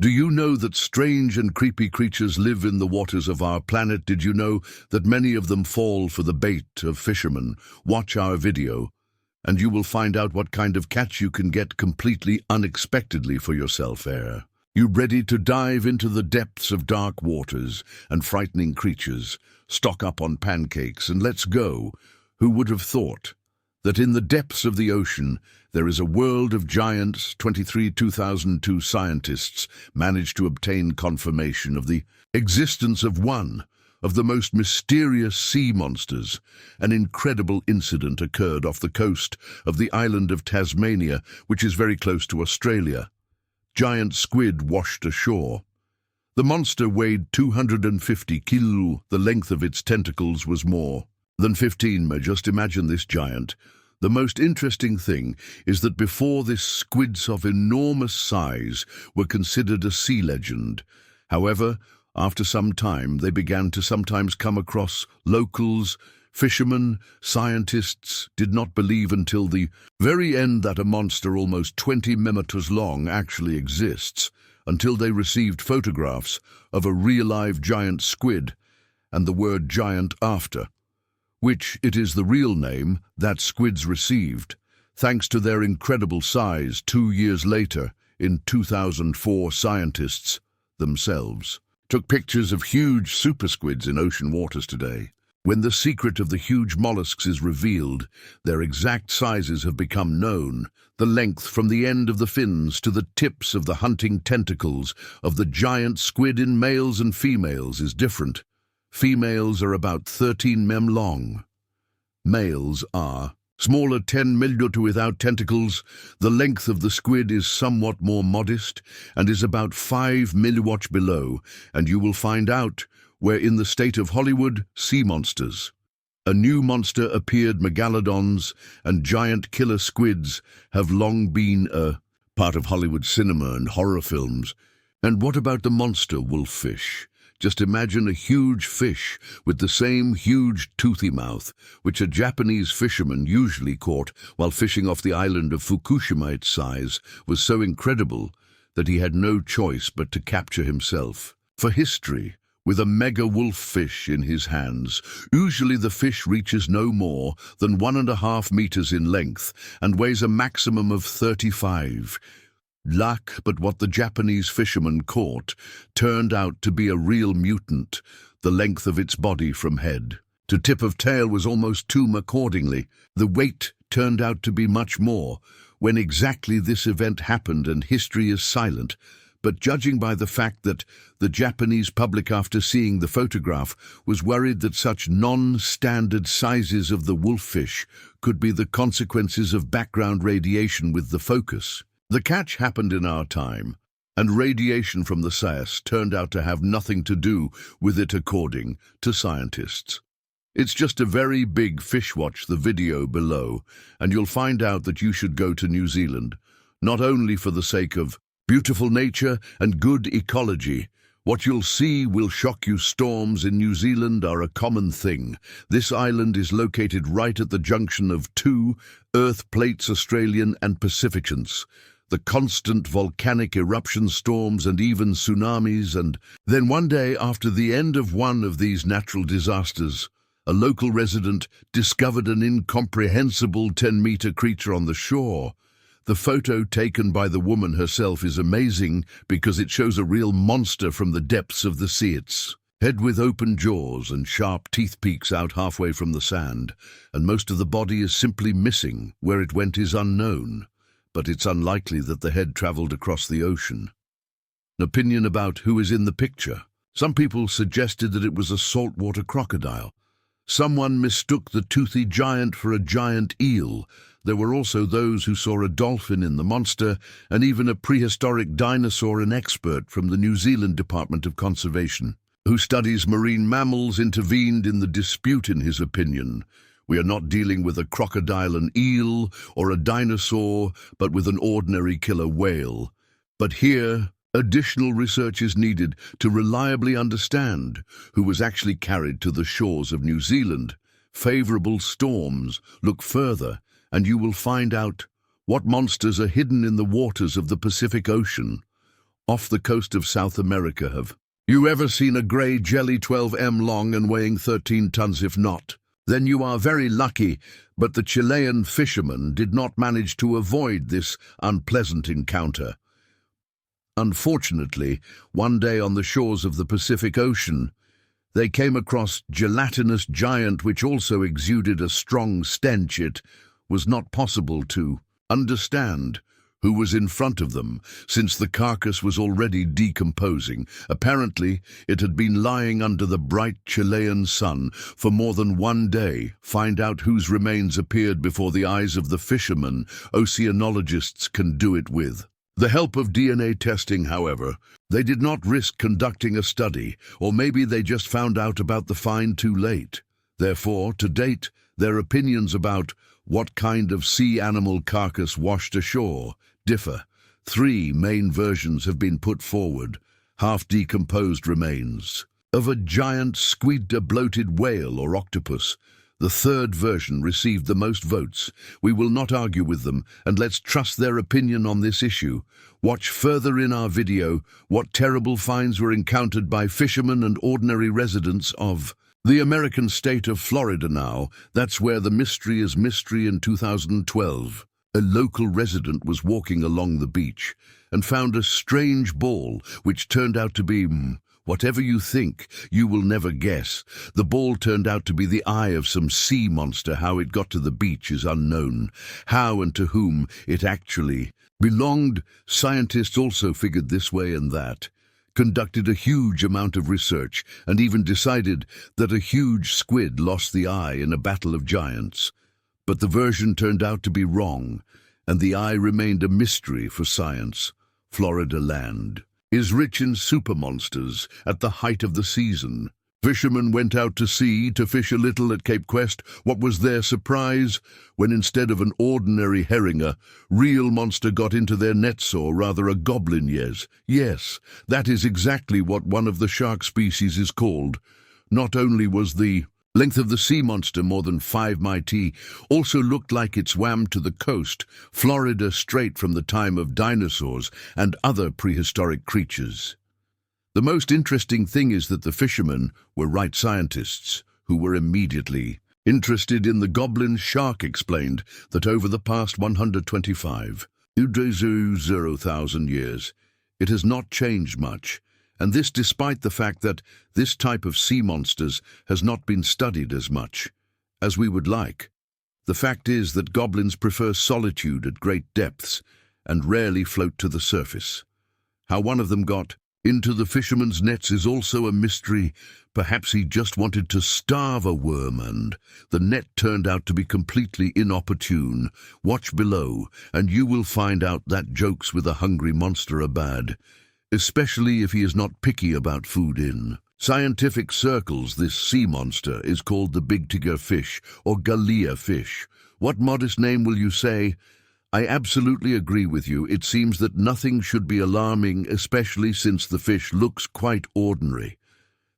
Do you know that strange and creepy creatures live in the waters of our planet? Did you know that many of them fall for the bait of fishermen? Watch our video, and you will find out what kind of catch you can get completely unexpectedly for yourself. You ready to dive into the depths of dark waters and frightening creatures? Stock up on pancakes and let's go. Who would have thought that in the depths of the ocean there is a world of giants? 2002 scientists managed to obtain confirmation of the existence of one of the most mysterious sea monsters. An incredible incident occurred off the coast of the island of Tasmania, which is very close to Australia. Giant squid washed ashore. The monster weighed 250 kilos. The length of its tentacles was more than 15 m. Just imagine this giant. The most interesting thing is that before this, squids of enormous size were considered a sea legend. However, after some time, they began to sometimes come across locals. Fishermen, scientists did not believe until the very end that a monster almost 20 meters long actually exists, until they received photographs of a real-live giant squid and the word giant after, which it is the real name that squids received, thanks to their incredible size. 2 years later, in 2004, scientists themselves took pictures of huge super squids in ocean waters today. When the secret of the huge mollusks is revealed, their exact sizes have become known. The length from the end of the fins to the tips of the hunting tentacles of the giant squid in males and females is different. Females are about 13 mm long. Males are smaller, 10 mm without tentacles. The length of the squid is somewhat more modest and is about 5 mm. Watch below, and you will find out where in the state of Hollywood, sea monsters. A new monster appeared. Megalodons and giant killer squids have long been a part of Hollywood cinema and horror films. And what about the monster wolffish? Just imagine a huge fish with the same huge toothy mouth, which a Japanese fisherman usually caught while fishing off the island of Fukushima. Its size was so incredible that he had no choice but to capture himself for history with a mega wolffish in his hands. Usually the fish reaches no more than 1.5 meters in length and weighs a maximum of 35. But what the Japanese fisherman caught turned out to be a real mutant. The length of its body from head to tip of tail was almost 2 m. Accordingly, the weight turned out to be much more. When exactly this event happened, and history is silent, but judging by the fact that the Japanese public, after seeing the photograph, was worried that such non-standard sizes of the wolffish could be the consequences of background radiation with the focus. The catch happened in our time, and radiation from the SAS turned out to have nothing to do with it according to scientists. It's just a very big fish. Watch the video below, and you'll find out that you should go to New Zealand, not only for the sake of beautiful nature and good ecology. What you'll see will shock you. Storms in New Zealand are a common thing. This island is located right at the junction of two Earth plates, Australian and Pacificans. The constant volcanic eruption, storms and even tsunamis. And then one day, after the end of one of these natural disasters, a local resident discovered an incomprehensible 10-meter creature on the shore. The photo taken by the woman herself is amazing because it shows a real monster from the depths of the sea. Its head with open jaws and sharp teeth peeks out halfway from the sand, and most of the body is simply missing. Where it went is unknown, but it's unlikely that the head traveled across the ocean. An opinion about who is in the picture. Some people suggested that it was a saltwater crocodile. Someone mistook the toothy giant for a giant eel. There were also those who saw a dolphin in the monster, and even a prehistoric dinosaur. An expert from the New Zealand Department of Conservation, who studies marine mammals, intervened in the dispute. In his opinion, we are not dealing with a crocodile, an eel, or a dinosaur, but with an ordinary killer whale. But here, additional research is needed to reliably understand who was actually carried to the shores of New Zealand. Favorable storms. Look further, and you will find out what monsters are hidden in the waters of the Pacific Ocean. off the coast of South America. Have you ever seen a grey jelly 12 m long and weighing 13 tons? If not, then you are very lucky, but the Chilean fishermen did not manage to avoid this unpleasant encounter. Unfortunately, one day on the shores of the Pacific Ocean, they came across gelatinous giant which also exuded a strong stench. It was not possible to understand who was in front of them, since the carcass was already decomposing. Apparently, it had been lying under the bright Chilean sun for more than one day. Find out whose remains appeared before the eyes of the fishermen. Oceanologists can do it with the help of DNA testing. However, they did not risk conducting a study, or maybe they just found out about the find too late. Therefore, to date, their opinions about what kind of sea animal carcass washed ashore differ. Three main versions have been put forward: half-decomposed remains of a giant squid, a bloated whale or octopus. The third version received the most votes. We will not argue with them, and let's trust their opinion on this issue. Watch further in our video what terrible finds were encountered by fishermen and ordinary residents of the American state of Florida. Now, that's where the mystery is mystery. In 2012, a local resident was walking along the beach and found a strange ball, which turned out to be whatever you think, you will never guess. The ball turned out to be the eye of some sea monster. How it got to the beach is unknown. How and to whom it actually belonged, scientists also figured this way and that, conducted a huge amount of research, and even decided that a huge squid lost the eye in a battle of giants. But the version turned out to be wrong, and the eye remained a mystery for science. Florida land is rich in super monsters at the height of the season. Fishermen went out to sea to fish a little at Cape Quest. What was their surprise when instead of an ordinary herring, a real monster got into their nets, or rather a goblin. Yes, that is exactly what one of the shark species is called. Not only was the length of the sea monster more than 5 mt, also looked like it swam to the coast, Florida, straight from the time of dinosaurs and other prehistoric creatures. The most interesting thing is that the fishermen were right scientists who were immediately interested in the goblin shark. Explained that over the past 125,000 years, it has not changed much, and this despite the fact that this type of sea monsters has not been studied as much as we would like. The fact is that goblins prefer solitude at great depths and rarely float to the surface. How one of them got into the fisherman's nets is also a mystery. Perhaps he just wanted to starve a worm and the net turned out to be completely inopportune. Watch below and you will find out that jokes with a hungry monster are bad, especially if he is not picky about food. In scientific circles, this sea monster is called the big tiger fish or galea fish. What modest name, will you say? I absolutely agree with you. It seems that nothing should be alarming, especially since the fish looks quite ordinary.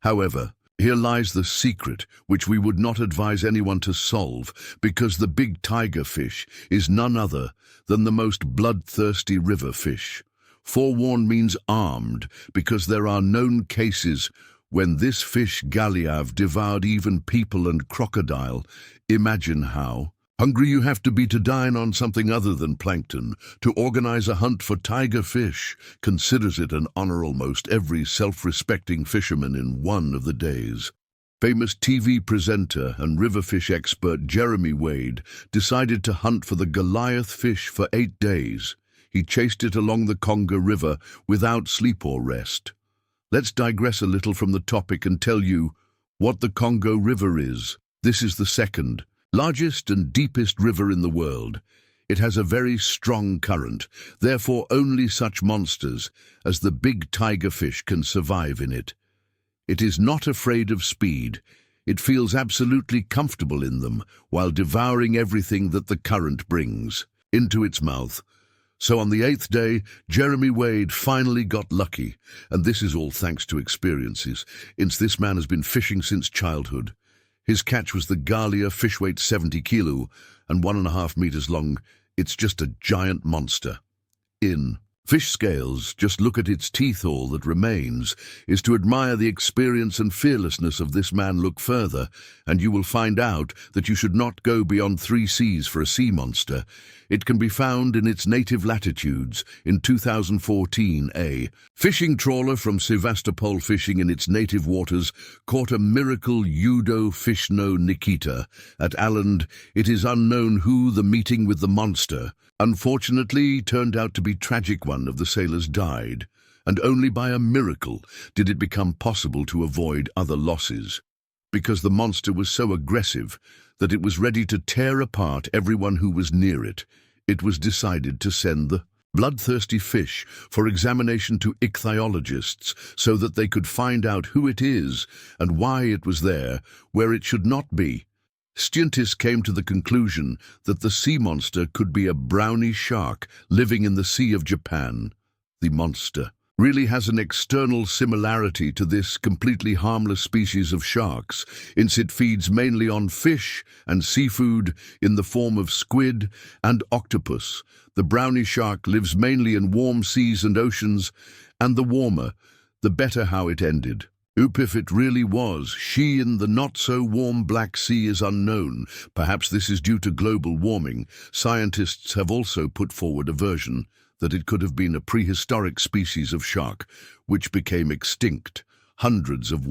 However, here lies the secret, which we would not advise anyone to solve, because the big tiger fish is none other than the most bloodthirsty river fish. Forewarned means armed, because there are known cases when this fish galea devoured even people and crocodile. Imagine how hungry you have to be to dine on something other than plankton. To organize a hunt for tiger fish considers it an honor. Almost every self-respecting fisherman in one of the days. Famous TV presenter and riverfish expert Jeremy Wade decided to hunt for the Goliath fish for 8 days. He chased it along the Congo River without sleep or rest. Let's digress a little from the topic and tell you what the Congo River is. This is the second largest and deepest river in the world. It has a very strong current, therefore only such monsters as the big tiger fish can survive in it. It is not afraid of speed. It feels absolutely comfortable in them while devouring everything that the current brings into its mouth. So on the 8th day, Jeremy Wade finally got lucky, and this is all thanks to experiences, since this man has been fishing since childhood. His catch was the galea fish, weight 70 kilo and 1.5 meters long. It's just a giant monster. In Fish scales, just look at its teeth, all that remains is to admire the experience and fearlessness of this man. Look further, and you will find out that you should not go beyond 3 seas for a sea monster. It can be found in its native latitudes. In 2014, a fishing trawler from Sevastopol fishing in its native waters caught a miracle Udo Fishno Nikita. At Åland, it is unknown who the meeting with the monster unfortunately turned out to be tragic. One of the sailors died, and only by a miracle did it become possible to avoid other losses, because the monster was so aggressive that it was ready to tear apart everyone who was near it. It was decided to send the bloodthirsty fish for examination to ichthyologists so that they could find out who it is and why it was there where it should not be. Scientists came to the conclusion that the sea monster could be a brownie shark living in the Sea of Japan. The monster really has an external similarity to this completely harmless species of sharks, since it feeds mainly on fish and seafood in the form of squid and octopus. The brownie shark lives mainly in warm seas and oceans, and the warmer, the better how it ended. If it really was she in the not-so-warm Black Sea is unknown. Perhaps this is due to global warming. Scientists have also put forward a version that it could have been a prehistoric species of shark, which became extinct hundreds of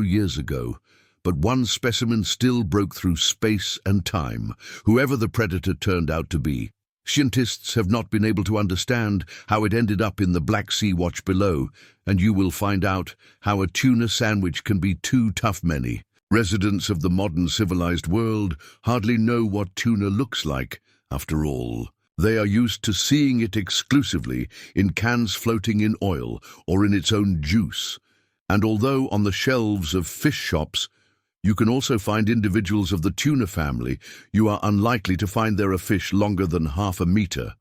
years ago. But one specimen still broke through space and time, whoever the predator turned out to be. Scientists have not been able to understand how it ended up in the Black Sea. Watch below, and you will find out how a tuna sandwich can be too tough. Many residents of the modern civilized world hardly know what tuna looks like. After all, they are used to seeing it exclusively in cans floating in oil or in its own juice. And although on the shelves of fish shops you can also find individuals of the tuna family, you are unlikely to find there a fish longer than half a meter.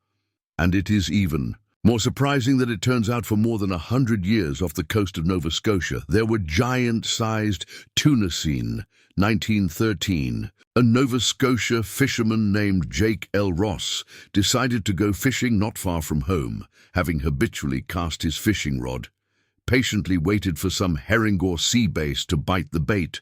And it is even more surprising that it turns out for more than 100 years off the coast of Nova Scotia, there were giant-sized tuna seen. 1913, a Nova Scotia fisherman named Jake L. Ross decided to go fishing not far from home, having habitually cast his fishing rod, patiently waited for some herring or sea bass to bite the bait,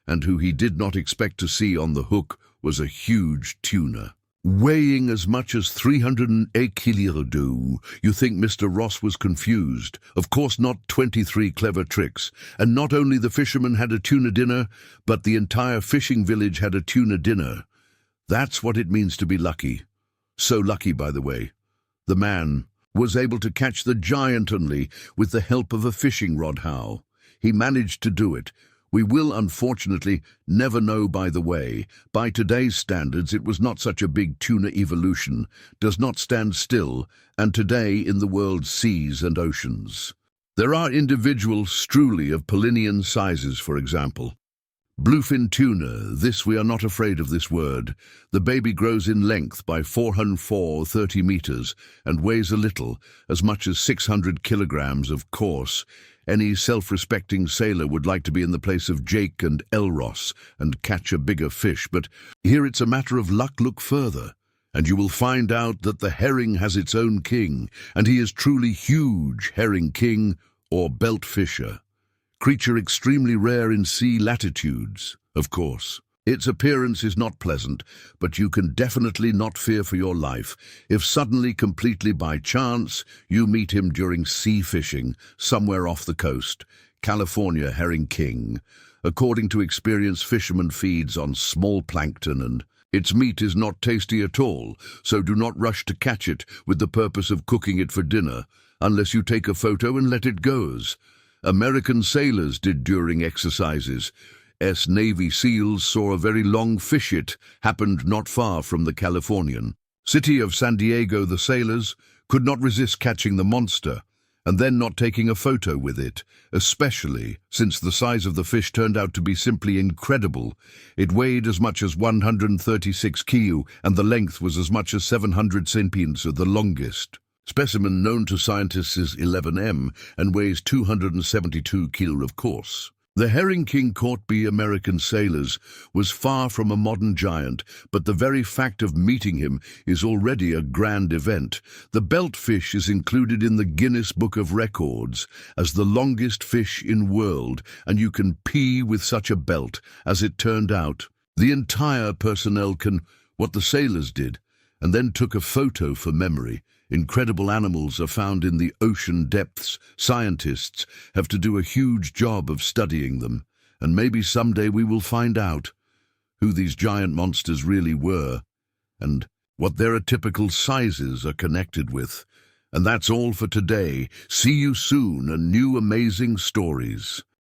and who he did not expect to see on the hook was a huge tuna, weighing as much as 308 kilos. You think Mr. Ross was confused? Of course not. 23 clever tricks. And not only the fisherman had a tuna dinner, but the entire fishing village had a tuna dinner. That's what it means to be lucky. So lucky, by the way. The man was able to catch the giant only with the help of a fishing rod. How he managed to do it, we will unfortunately never know. By the way, by today's standards, it was not such a big tuna. Evolution does not stand still, and today in the world's seas and oceans, there are individuals truly of Pollinian sizes. For example, bluefin tuna. This we are not afraid of this word. The baby grows in length by 430 meters and weighs a little, as much as 600 kilograms. Of course, any self-respecting sailor would like to be in the place of Jake and L. Ross and catch a bigger fish, but here it's a matter of luck. Look further, and you will find out that the herring has its own king, and he is truly huge. Herring king, or belt fisher. Creature extremely rare in sea latitudes, of course. Its appearance is not pleasant, but you can definitely not fear for your life if suddenly, completely by chance, you meet him during sea fishing somewhere off the coast. California herring king. According to experienced fishermen, feeds on small plankton, and its meat is not tasty at all, so do not rush to catch it with the purpose of cooking it for dinner, unless you take a photo and let it go, as American sailors did during exercises. Navy SEALs saw a very long fish. It happened not far from the Californian city of San Diego. The sailors could not resist catching the monster and then not taking a photo with it, especially since the size of the fish turned out to be simply incredible. It weighed as much as 136 kg, and the length was as much as 700 centimeters. The longest specimen known to scientists is 11 m and weighs 272 kg. Of course, The herring king caught by American sailors was far from a modern giant, but the very fact of meeting him is already a grand event. The beltfish is included in the Guinness Book of Records as the longest fish in world, and you can pee with such a belt, as it turned out. The entire personnel can what the sailors did, and then took a photo for memory. Incredible animals are found in the ocean depths. Scientists have to do a huge job of studying them, and maybe someday we will find out who these giant monsters really were and what their atypical sizes are connected with. And that's all for today. See you soon and new amazing stories.